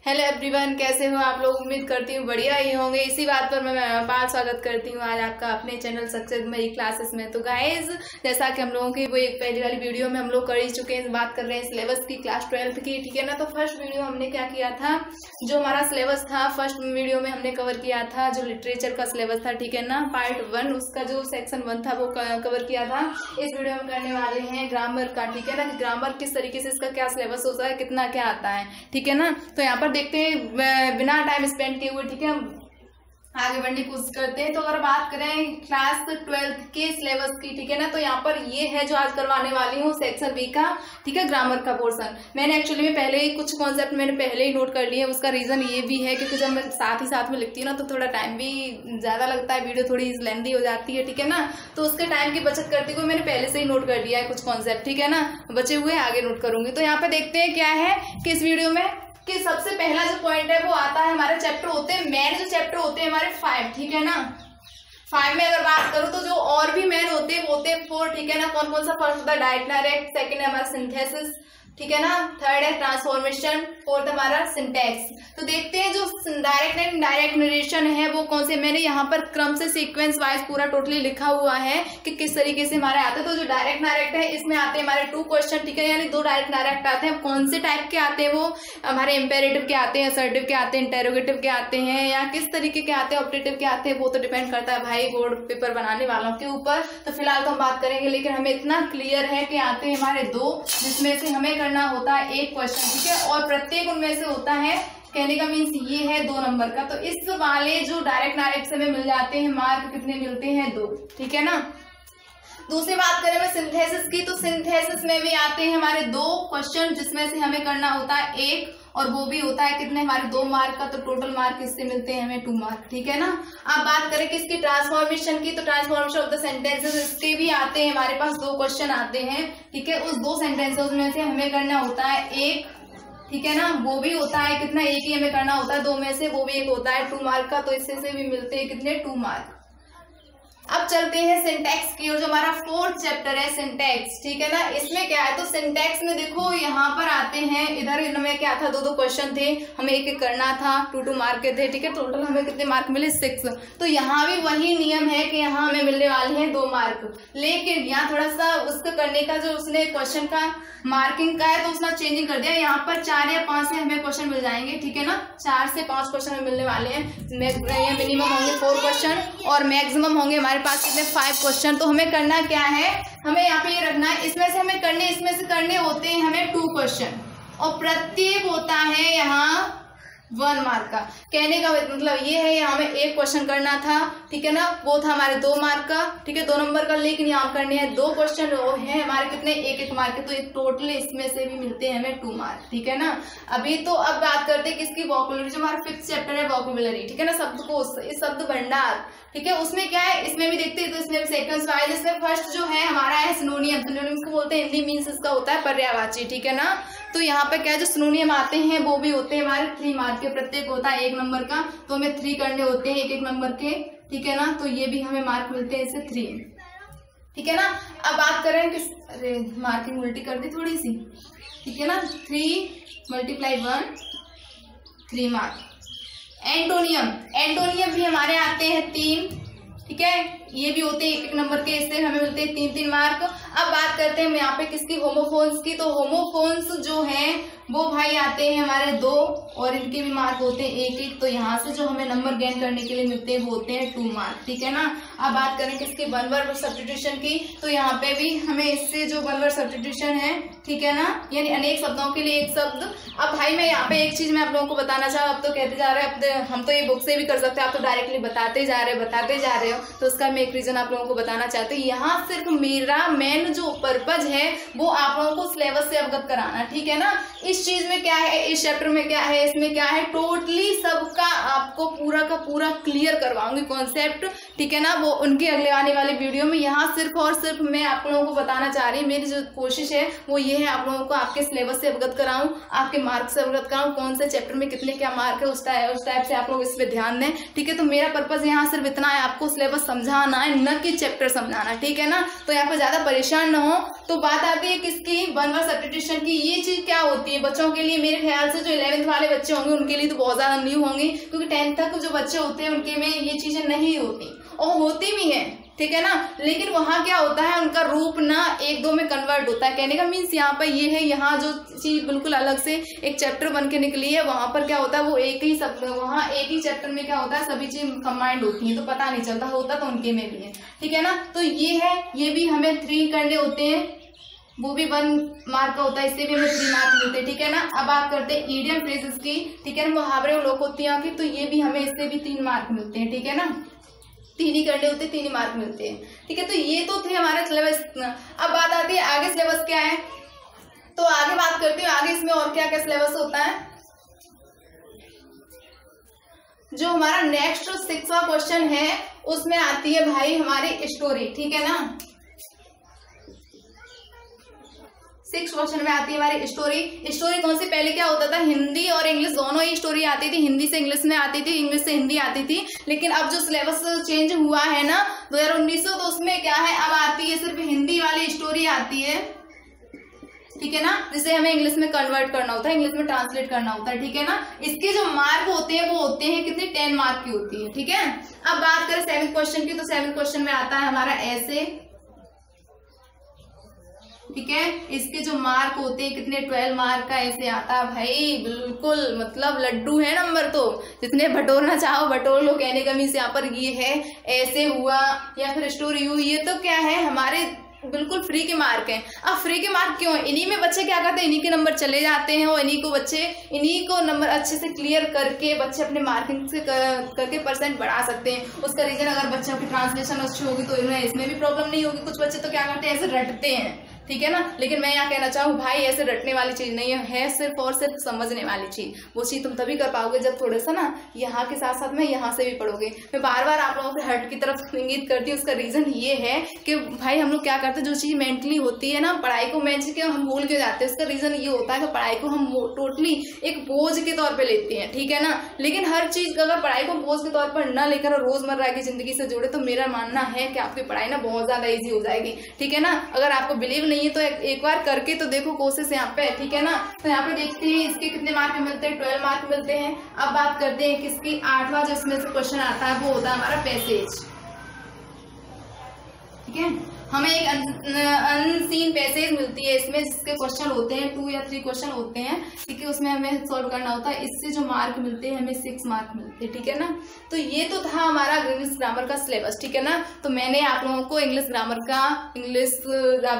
Hello everyone, कैसे हो आप लोग। उम्मीद करती हूँ बढ़िया ही होंगे। इसी बात पर मैं बात स्वागत करती हूँ आज आपका अपने चैनल सक्सेस मेरी क्लासेस में। तो गाइज, जैसा कि हम लोगों की वो एक पहली वाली वीडियो में हम लोग कर ही चुके हैं, बात कर रहे हैं सिलेबस की, क्लास 12th की, ठीक है ना। तो फर्स्ट वीडियो हमने क्या किया था, जो हमारा सिलेबस था फर्स्ट वीडियो में हमने कवर किया था जो लिटरेचर का सिलेबस था, ठीक है ना। पार्ट 1 उसका जो सेक्शन 1 था वो कवर किया था। इस वीडियो में करने वाले हैं ग्रामर का, ठीक है ना। ग्रामर किस तरीके से इसका क्या सिलेबस होता है, कितना क्या आता है, ठीक है ना। तो यहाँ पर देखते हैं बिना टाइम स्पेंड किए हुए, ठीक है, आगे बढ़ने की कोशिश करते हैं। तो अगर बात करें क्लास 12th के सिलेबस की, ठीक है ना, तो यहाँ पर ये है जो आज करवाने वाली हूँ सेक्शन बी का, ठीक है, ग्रामर का पोर्शन। मैंने एक्चुअली में पहले ही कुछ कॉन्सेप्ट मैंने पहले ही नोट कर लिए। उसका रीजन ये भी है क्योंकि जब मैं साथ में लिखती हूँ ना तो थोड़ा टाइम भी ज्यादा लगता है, वीडियो थोड़ी लेंथी हो जाती है, ठीक है ना। तो उसके टाइम की बचत करते हुए मैंने पहले से ही नोट कर लिया है कुछ कॉन्सेप्ट, ठीक है ना। बचे हुए आगे नोट करूंगी। तो यहाँ पे देखते हैं क्या है कि इस वीडियो में कि सबसे पहला जो पॉइंट है वो आता है, हमारे चैप्टर होते हैं मेन, जो चैप्टर होते हैं हमारे 5, ठीक है ना। 5 में अगर बात करूं तो जो और भी मेन होते हैं वो होते हैं 4, ठीक है ना। कौन कौन सा? फर्स्ट होता है डायरेक्ट डायरेक्ट, सेकंड है हमारा सिंथेसिस, ठीक है ना, थर्ड है ट्रांसफॉर्मेशन, फोर्थ हमारा सिंटैक्स। तो देखते हैं जो डायरेक्ट एंड इनडायरेक्ट नरेशन है वो कौन से। मैंने यहाँ पर क्रम से सीक्वेंस वाइज पूरा टोटली लिखा हुआ है कि किस तरीके से हमारे आते हैं। तो जो डायरेक्ट डायरेक्ट है इसमें आते हैं हमारे 2 क्वेश्चन, ठीक है, यानी 2 डायरेक्ट डायरेक्ट आते हैं। कौन से टाइप के आते हैं वो हमारे इंपेरेटिव के आते हैं, असर्टिव के आते हैं, इंटेरोगेटिव के आते हैं, या किस तरीके के आते हैं, ऑपरेटिव के आते हैं, वो तो डिपेंड करता है भाई बोर्ड पेपर बनाने वालों के ऊपर। तो फिलहाल तो हम बात करेंगे, लेकिन हमें इतना क्लियर है कि आते हैं हमारे 2, जिसमें से हमें करना होता है 1 क्वेश्चन, ठीक है, और प्रत्येक उनमें से होता है, कहने का मीन्स ये है 2 नंबर का। तो इस वाले जो डायरेक्ट डायरेक्ट से हमें मिल जाते हैं मार्क, कितने मिलते हैं? 2, ठीक है ना। दूसरी बात करें मैं सिंथेसिस की, तो सिंथेसिस में भी आते हैं हमारे 2 क्वेश्चन, जिसमें से हमें करना होता है 1, और वो भी होता है कितने हमारे 2 मार्क का। तो टोटल मार्क इससे मिलते हैं हमें 2 मार्क, ठीक है ना। अब बात करें किसकी, ट्रांसफॉर्मेशन की, तो ट्रांसफॉर्मेशन ऑफ द सेंटेंसेस, इसके भी आते हैं हमारे पास 2 क्वेश्चन आते हैं, ठीक है। उस 2 सेंटेंसेस में से हमें करना होता है 1, ठीक है ना, वो भी होता है कितना, 1 ही हमें करना होता है 2 में से, वो भी 1 होता है 2 मार्क का। तो इससे से भी मिलते हैं कितने, 2 मार्क। अब चलते हैं सिंटैक्स की, और जो हमारा 4th चैप्टर है सिंटैक्स, ठीक है ना। इसमें क्या है, तो सिंटैक्स में देखो यहाँ पर आते हैं, इधर इनमें क्या था, 2 क्वेश्चन थे, हमें 1 करना था, 2 मार्क के थे, ठीक है। टोटल हमें कितने मार्क मिले, 6। तो यहाँ भी वही नियम है कि यहाँ हमें मिलने वाले हैं 2 मार्क, लेकिन यहाँ थोड़ा सा उसका करने का जो उसने क्वेश्चन का मार्किंग का है तो उसने चेंजिंग कर दिया। यहाँ पर 4 या 5 से हमें क्वेश्चन मिल जाएंगे, ठीक है ना। 4 से 5 क्वेश्चन हमें मिलने वाले हैं। मिनिमम होंगे 4 क्वेश्चन और मैक्सिमम होंगे हमारे पास कितने, 5 क्वेश्चन। तो हमें करना क्या है, हमें यहाँ पे ये रखना है, इसमें से करने होते हैं हमें 2 क्वेश्चन, और प्रत्येक होता है यहाँ 1 मार्क का। कहने का मतलब ये है, यहाँ हमें 1 क्वेश्चन करना था, ठीक है ना, वो था हमारे 2 मार्क का, ठीक है, 2 नंबर का, लेकिन यहाँ करने हैं 2 क्वेश्चन, वो है हमारे कितने, 1 मार्क के। तो टोटल इसमें से भी मिलते हैं हमें 2 मार्क, ठीक है ना। अभी तो अब बात करते हैं किसकी, वोकैबुलरी, जो हमारा 5th चैप्टर है वोकैबुलरी, ठीक है ना, शब्दकोश, इस शब्द भंडार, ठीक है। उसमें क्या है, इसमें भी देखते हैं, तो इसमें भी सेक्वेंस वाइज। इसमें फर्स्ट जो है हमारा है सिनोनियम, सिनोनियम को बोलते हैं हिंदी मीन्स, इसका होता है पर्यायवाची, ठीक है ना। तो यहाँ पे क्या है, जो सिनोनियम आते हैं वो भी होते हैं हमारे 3 मार्क के, प्रत्येक होता है 1 नंबर का। तो हमें 3 करने होते हैं 1 नंबर के, ठीक है ना। तो ये भी हमें मार्क मिलते हैं इससे 3, ठीक है ना। अब बात करें किस, अरे मार्किंग उल्टी कर दी थोड़ी सी, ठीक है ना। 3 × 1 3 मार्क। एंटोनियम भी हमारे आते हैं 3, ठीक है, ये भी होते हैं 1 नंबर के, इससे हमें मिलते हैं 3 मार्क। अब बात करते हैं यहाँ पे किसकी, होमोफोन्स की। तो होमोफोन्स जो हैं वो भाई आते हैं हमारे 2, और इनके भी मार्क होते हैं 1। तो यहाँ से जो हमें नंबर गेन करने के लिए मिलते हैं वो होते हैं 2 मार्क, ठीक है ना। अब बात करें किसकी, 1 वर्ड सब्स्टिट्यूशन की। तो यहाँ पे भी हमें इससे जो 1 वर्ड सब्स्टिट्यूशन है, ठीक है ना, यानी अनेक शब्दों के लिए 1 शब्द। अब भाई मैं यहाँ पे एक चीज मैं आप लोगों को बताना चाहूँ, अब तो कहते जा रहे हैं, हम तो ये बुक से भी कर सकते हैं, आप तो डायरेक्टली बताते जा रहे हो। तो उसका मैं एक रीजन आप लोगों को बताना चाहती हूँ। यहाँ सिर्फ मेरा मेन जो पर्पज है वो आप लोगों को सिलेबस से अवगत कराना, ठीक है ना। इस चीज में क्या है, इस चैप्टर में क्या है, इसमें क्या है, टोटली सबका आपको पूरा का पूरा क्लियर करवाऊंगी कॉन्सेप्ट, ठीक है ना। वो उनके अगले आने वाले वीडियो में, यहाँ सिर्फ और सिर्फ मैं आप लोगों को बताना चाह रही हूँ, मेरी जो कोशिश है वो ये है, आप लोगों को आपके सिलेबस से अवगत कराऊं, आपके मार्क्स से अवगत कराऊं, कौन से चैप्टर में कितने क्या मार्क है, उस टाइप से आप लोग इस पे ध्यान दें, ठीक है। तो मेरा पर्पज यहाँ सिर्फ इतना है, आपको सिलेबस समझाना है, न कि चैप्टर समझाना, ठीक है ना। तो यहाँ पर ज्यादा परेशान न हो। तो बात आती है किसकी, 1 वर्ड सब्स्टिट्यूशन की। ये चीज क्या होती है, बच्चों के लिए मेरे ख्याल से जो 11th वाले बच्चे होंगे उनके लिए तो बहुत ज्यादा न्यू होंगे, क्योंकि 10th तक जो बच्चे होते हैं उनके में ये चीजें नहीं होती, और होती भी हैं, ठीक है ना। लेकिन वहाँ क्या होता है, उनका रूप ना 1-2 में कन्वर्ट होता है। कहने का मीन्स यहाँ पर ये है, यहाँ जो चीज बिल्कुल अलग से एक चैप्टर बन के निकली है, वहां पर क्या होता है वो वहाँ एक ही चैप्टर में क्या होता है सभी चीज कंबाइंड होती है, तो पता नहीं चलता, होता तो उनके में भी है, ठीक है ना। तो ये है, ये भी हमें 3 करने होते हैं, वो भी 1 मार्क का होता है, इससे भी हमें 3 मार्क मिलते हैं, ठीक है ना। अब बात करते हैं इडियम फ्रेजेस की, ठीक है ना, मुहावरे लोकोक्तियां की, तो ये भी हमें इससे भी 3 मार्क मिलते हैं, ठीक है ना। 3 ही करने होते हैं, 3 ही मार्क मिलते हैं, ठीक है। तो ये तो थे हमारे सिलेबस। अब बात आती है आगे सिलेबस क्या है, तो आगे बात करती हूँ आगे इसमें और क्या क्या सिलेबस होता है। जो हमारा नेक्स्ट 6वां क्वेश्चन है उसमें आती है भाई हमारी स्टोरी, ठीक है ना। 6 क्वेश्चन में आती है हमारी स्टोरी। स्टोरी कौन सी, पहले क्या होता था हिंदी और इंग्लिश दोनों ही स्टोरी आती थी, हिंदी से इंग्लिश में आती थी, इंग्लिश से हिंदी आती थी। लेकिन अब जो सिलेबस चेंज हुआ है ना 2019 तो उसमें क्या है, अब आती है सिर्फ हिंदी वाली स्टोरी आती है, ठीक है ना, जिसे हमें इंग्लिश में कन्वर्ट करना होता है, इंग्लिश में ट्रांसलेट करना होता है, ठीक है ना। इसके जो मार्क होते हैं वो होते हैं कितने, 10 मार्क की होती है, ठीक है। अब बात करें 7th क्वेश्चन की, तो 7th क्वेश्चन में आता है हमारा ऐसे, ठीक है। इसके जो मार्क होते हैं कितने, 12 मार्क का ऐसे आता है भाई, बिल्कुल मतलब लड्डू है नंबर, तो जितने बटोरना चाहो बटोर लो। कहने का मीन्स यहाँ पर ये है, ऐसे हुआ या फिर स्टोरी हुई, ये तो क्या है हमारे बिल्कुल फ्री के मार्क हैं। अब फ्री के मार्क क्यों है, इन्हीं में बच्चे क्या करते हैं, इन्हीं के नंबर चले जाते हैं, और इन्हीं को नंबर अच्छे से क्लियर करके बच्चे अपने मार्किंग से करके परसेंट बढ़ा सकते हैं। उसका रीजन अगर बच्चों की ट्रांसलेशन अच्छी होगी तो इन्हें इसमें भी प्रॉब्लम नहीं होगी। कुछ बच्चे तो क्या करते हैं, ऐसे रटते हैं, ठीक है ना। लेकिन मैं यहाँ कहना चाहूँ भाई ऐसे रटने वाली चीज नहीं है सिर्फ और सिर्फ समझने वाली चीज। वो चीज तुम तभी कर पाओगे जब थोड़ा सा ना यहाँ के साथ साथ में यहाँ से भी पढ़ोगे। मैं बार बार आप लोगों को हट की तरफ इंगित करती हूँ। उसका रीजन ये है कि भाई हम लोग क्या करते हैं, जो चीज मेंटली होती है ना, पढ़ाई को मैच के हम भूल के जाते हैं। उसका रीजन ये होता है कि पढ़ाई को हम टोटली एक बोझ के तौर पर लेते हैं, ठीक है ना। लेकिन हर चीज अगर पढ़ाई को बोझ के तौर पर न लेकर रोजमर्रा की जिंदगी से जोड़े तो मेरा मानना है कि आपकी पढ़ाई ना बहुत ज्यादा ईजी हो जाएगी, ठीक है ना। अगर आपको बिलीव नहीं है तो एक बार करके तो देखो कोशिश यहाँ पे, ठीक है ना। तो यहाँ पे देखते हैं इसके कितने मार्क मिलते हैं, 12 मार्क मिलते हैं। अब बात करते हैं किसकी, 8वां जो इसमें से क्वेश्चन आता है वो होता है हमारा पैसेज, ठीक है। हमें एक अनसीन पैसेज मिलती है इसमें, जिसके क्वेश्चन होते हैं 2 या 3 क्वेश्चन होते हैं, ठीक है। उसमें हमें सॉल्व करना होता है। इससे जो मार्क मिलते हैं हमें 6 मार्क मिलते हैं, ठीक है ना। तो ये तो था हमारा इंग्लिश ग्रामर का सिलेबस, ठीक है ना। तो मैंने आप लोगों को इंग्लिश ग्रामर का, इंग्लिश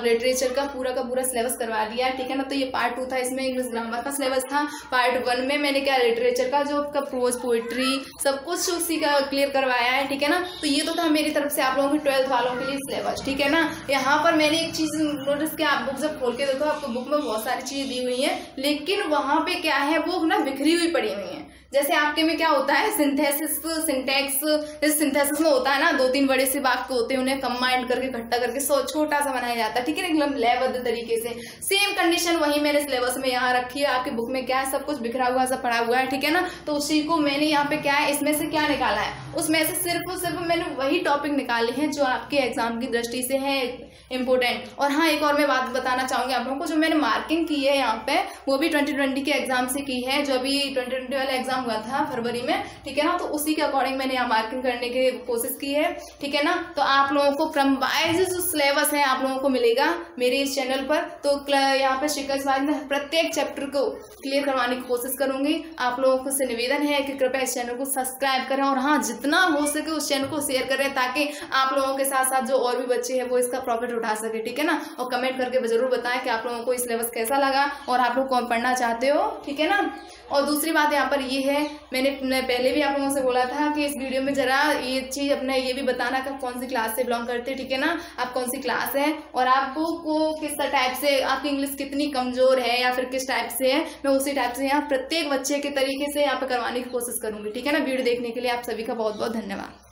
लिटरेचर का पूरा सिलेबस करवा दिया, ठीक है ना। तो ये पार्ट 2 था, इसमें इंग्लिश ग्रामर का सिलेबस था। पार्ट 1 में मैंने क्या लिटरेचर का जो प्रोज पोइट्री सब कुछ उसी का क्लियर करवाया है, ठीक है ना। तो ये तो था मेरी तरफ से आप लोगों के 12th वालों के लिए सिलेबस, ठीक है ना। यहाँ पर मैंने एक चीज नोटिस किया, आप बुक जब खोल के देखो आपको बुक में बहुत सारी चीजें दी हुई हैं, लेकिन वहां पे क्या है वो ना बिखरी हुई पड़ी हुई है। जैसे आपके में क्या होता है सिंथेसिस, सिंटैक्स, जैसे सिंथेसिस में होता है ना 2-3 बड़े से वाक्य होते हैं, उन्हें कंबाइंड करके इकट्ठा करके छोटा सा बनाया जाता है, ठीक है, एकदम लयबद्ध तरीके से। सेम कंडीशन वही मैंने सिलेबस में यहाँ रखी है। आपकी बुक में क्या है, सब कुछ बिखरा हुआ सब पड़ा हुआ है, ठीक है ना। तो उसी को मैंने यहाँ पे क्या है, इसमें से क्या निकाला है, उसमें से सिर्फ मैंने वही टॉपिक निकाले हैं जो आपके एग्जाम की दृष्टि से है इंपोर्टेंट। और हाँ, एक और मैं बात बताना चाहूंगी आप लोगों को, जो मैंने मार्किंग की है यहाँ पे वो भी 2020 के एग्जाम से की है, जो अभी 2020 वाला एग्जाम हुआ था फरवरी में, ठीक है ना। तो उसी के अकॉर्डिंग मैंने यहाँ मार्किंग करने की कोशिश की है, ठीक है ना। तो आप लोगों को क्रम वाइज जो सिलेबस है आप लोगों को मिलेगा मेरे इस चैनल पर। तो यहाँ पे शिकस वाइज में प्रत्येक चैप्टर को क्लियर करवाने की कोशिश करूंगी। आप लोगों को से निवेदन है कि कृपया इस चैनल को सब्सक्राइब करें, और हाँ जितना हो सके उस चैनल को शेयर करें, ताकि आप लोगों के साथ साथ जो और भी बच्चे हैं वो इसका प्रॉफिट उठा सके, ठीक है ना। और कमेंट करके जरूर बताएं कि आप लोगों को इस सिलेबस कैसा लगा और आप लोग कौन पढ़ना चाहते हो, ठीक है ना। और दूसरी बात यहाँ पर ये है, मैंने पहले भी आप लोगों से बोला था कि इस वीडियो में जरा ये चीज अपना ये भी बताना कि कौन सी क्लास से बिलोंग करते हैं, ठीक है ना। आप कौन सी क्लास है और आपको किस टाइप से, आपकी इंग्लिश कितनी कमजोर है या फिर किस टाइप से है, मैं उसी टाइप से यहाँ प्रत्येक बच्चे के तरीके से यहाँ पे करवाने की कोशिश करूंगी, ठीक है ना। वीडियो देखने के लिए आप सभी का बहुत बहुत धन्यवाद।